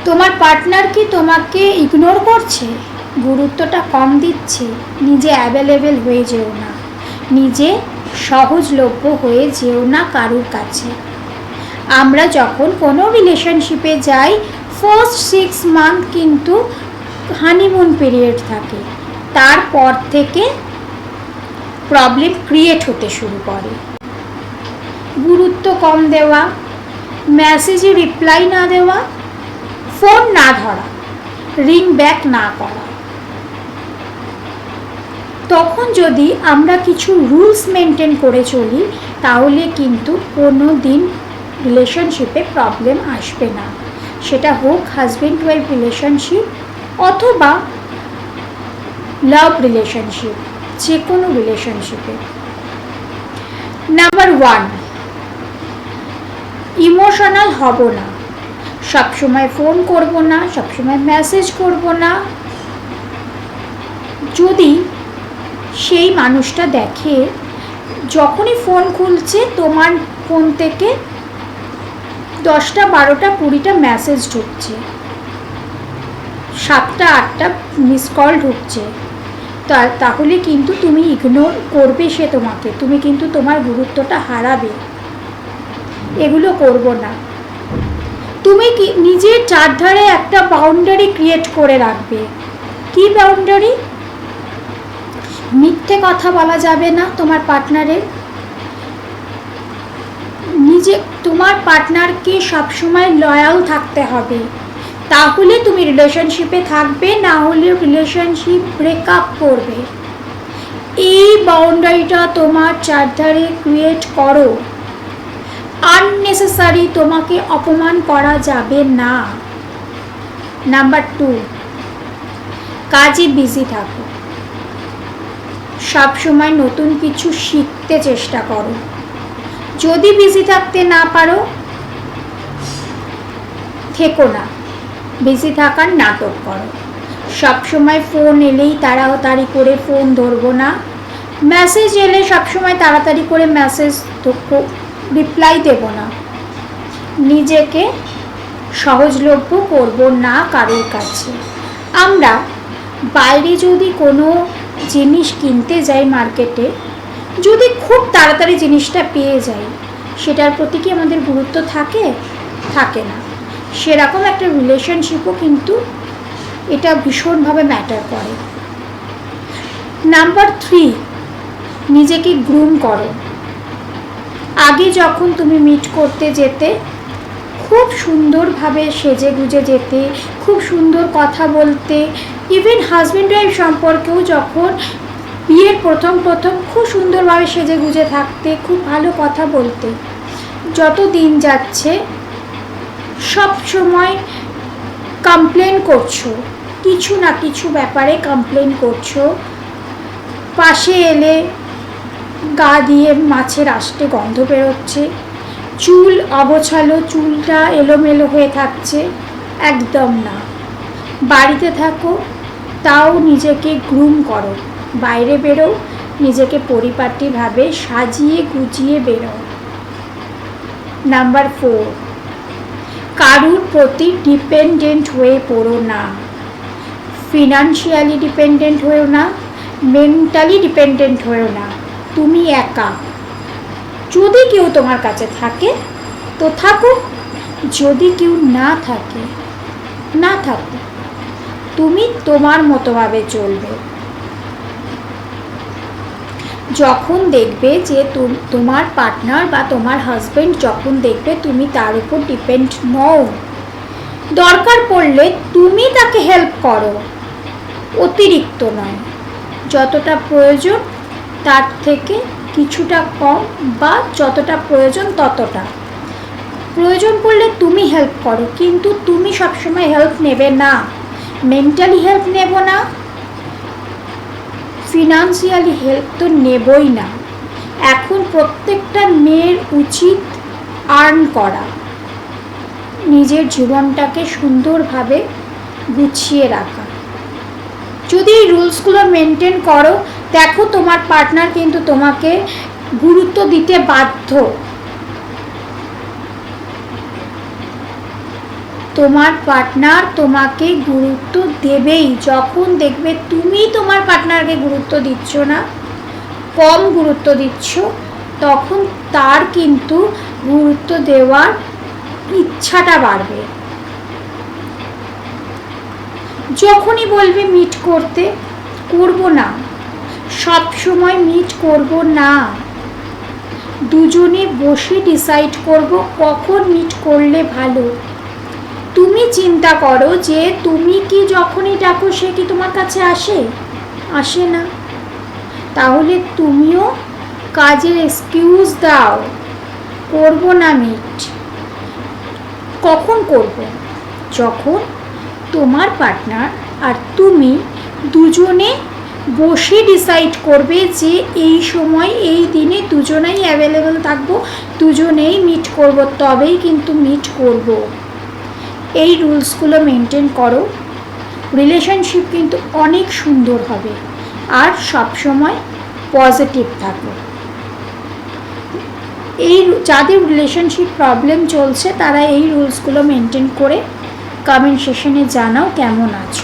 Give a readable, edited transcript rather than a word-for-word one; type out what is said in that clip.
তোমার পার্টনার কি তোমাকে ইগনোর করছে, গুরুত্বটা কম দিচ্ছে? নিজে অ্যাভেলেবেল হয়ে যেও না, নিজে সহজলভ্য হয়ে যেও না কারুর কাছে। আমরা যখন কোনো রিলেশনশিপে যাই, ফার্স্ট 6 মান্থ কিন্তু হানিমুন পিরিয়ড থাকে, তারপর থেকে প্রবলেম ক্রিয়েট হতে শুরু করে। গুরুত্ব কম দেওয়া, মেসেজে রিপ্লাই না দেওয়া, ফোন না ধরা, রিং ব্যাক না করা। তখন যদি আমরা কিছু রুলস মেনটেন করে চলি, তাহলে কিন্তু কোনো দিন রিলেশনশিপে প্রবলেম আসবে না। সেটা হোক হাজব্যান্ড ওয়াইফ রিলেশনশিপ অথবা লাভ রিলেশনশিপ, যে কোনো রিলেশনশিপে। নাম্বার 1, ইমোশনাল হব না। সবসময় ফোন করব না, সবসময় মেসেজ করব না। যদি সেই মানুষটা দেখে যখনই ফোন খুলছে তোমার ফোন থেকে 10টা 12টা 20টা মেসেজ ঢুকছে, 7টা 8টা মিস কল ঢুকছে, তাহলে কিন্তু তুমি ইগনোর করবে সে তোমাকে, তুমি কিন্তু তোমার গুরুত্বটা হারাবে। এগুলো করব না। তুমি কি নিজের চারধারে একটা বাউন্ডারি ক্রিয়েট করে রাখবে। কি বাউন্ডারি? মিথ্যে কথা বলা যাবে না তোমার পার্টনারের। তোমার পার্টনারকে সবসময় লয়াল থাকতে হবে, তাহলে তুমি রিলেশনশিপে থাকবে, না হলে রিলেশনশিপ ব্রেকআপ করবে। এই বাউন্ডারিটা তোমার চারধারে ক্রিয়েট করো। আননেসেসারি তোমাকে অপমান করা যাবে না। নাম্বার 2, কাজে বিজি থাকো। সবসময় নতুন কিছু শিখতে চেষ্টা করো। যদি বিজি থাকতে না পারো, থেকো না, বিজি থাকার নাটক করো। সবসময় ফোন এলেই তাড়াতাড়ি করে ফোন ধরবো না, মেসেজ এলে সবসময় তাড়াতাড়ি করে মেসেজ রিপ্লাই দেব না। নিজেকে সহজলভ্য করব না কারোর কাছে। আমরা বাইরে যদি কোনো জিনিস কিনতে যাই মার্কেটে, যদি খুব তাড়াতাড়ি জিনিসটা পেয়ে যাই, সেটার প্রতি কি আমাদের গুরুত্ব থাকে? থাকে না। সেরকম একটা রিলেশনশিপও কিন্তু এটা ভীষণভাবে ম্যাটার করে। নাম্বার 3, নিজেকে গ্রুম করো। আগে যখন তুমি মিট করতে যেতে, খুব সুন্দরভাবে সেজে গুজে যেতে, খুব সুন্দর কথা বলতে। ইভেন হাজব্যান্ড ওয়াইফ সম্পর্কেও যখন বিয়ের প্রথম খুব সুন্দরভাবে সেজে গুজে থাকতে, খুব ভালো কথা বলতে। যত দিন যাচ্ছে সব সময় কমপ্লেন করছো, কিছু না কিছু ব্যাপারে কমপ্লেন করছো। পাশে এলে গা দিয়ে মাছের আষ্টে গন্ধ বেরোচ্ছে, চুল অগোছালো, চুলটা এলোমেলো হয়ে থাকছে। একদম না। বাড়িতে থাকো, তাও নিজেকে গ্রুম করো। বাইরে বেরো, নিজেকে পরিপাটিভাবে সাজিয়ে গুজিয়ে বেরো। নাম্বার 4, কারুর প্রতি ডিপেন্ডেন্ট হয়ে পড়ো না। ফিনান্সিয়ালি ডিপেন্ডেন্ট হয়েও না, মেন্টালি ডিপেন্ডেন্ট হয়েও না। তুমি একা। যদি কেউ তোমার কাছে থাকে তো থাকুক, যদি কেউ না থাকে, না থাকো। তুমি তোমার মতোভাবে চলবে। যখন দেখবে যে তোমার পার্টনার বা তোমার হাজব্যান্ড যখন দেখবে তুমি তার উপর ডিপেন্ড নও, দরকার পড়লে তুমি তাকে হেল্প করো, অতিরিক্ত নয়। যতটা প্রয়োজন তার থেকে কিছুটা কম, বা যতটা প্রয়োজন ততটা। প্রয়োজন পড়লে তুমি হেল্প করো, কিন্তু তুমি সবসময় হেল্প নেবে না। মেন্টালি হেল্প নেব না, ফিনান্সিয়ালি হেল্প তো নেবই না। এখন প্রত্যেকটা মেয়ের উচিত আর্ন করা, নিজের জীবনটাকে সুন্দরভাবে গুছিয়ে রাখা। যদি এই রুলসগুলো মেনটেন করো, দেখো তোমার পার্টনার কিন্তু তোমাকে গুরুত্ব দিতে বাধ্য। তোমার পার্টনার তোমাকে গুরুত্ব দেবেই। যখন দেখবে তুমি তোমার পার্টনারকে গুরুত্ব দিচ্ছ না, কম গুরুত্ব দিচ্ছ, তখন তার কিন্তু গুরুত্ব দেওয়ার ইচ্ছাটা বাড়বে। যখনই বলবে মিট করতে, করব না, সব সময় মিট করব না, দুজনে বসে ডিসাইড করব কখন মিট করলে ভালো। তুমি চিন্তা করো যে তুমি কি যখনই ডাকো সে কি তোমার কাছে আসে না, তাহলে তুমিও কাজের এক্সকিউজ দাও, করব না মিট। কখন করব? যখন তোমার পার্টনার আর তুমি দুজনে বসে ডিসাইড করবে যে এই সময় এই দিনে দুজনেই অ্যাভেলেবেল থাকবো, দুজনেই মিট করব, তবেই কিন্তু মিট করব। এই রুলসগুলো মেনটেন করো, রিলেশনশিপ কিন্তু অনেক সুন্দর হবে আর সবসময় পজিটিভ থাকো। এই যাদের রিলেশনশিপ প্রবলেম চলছে তারা এই রুলসগুলো মেনটেন করে কমেন্ট সেকশনে জানাও কেমন আছো।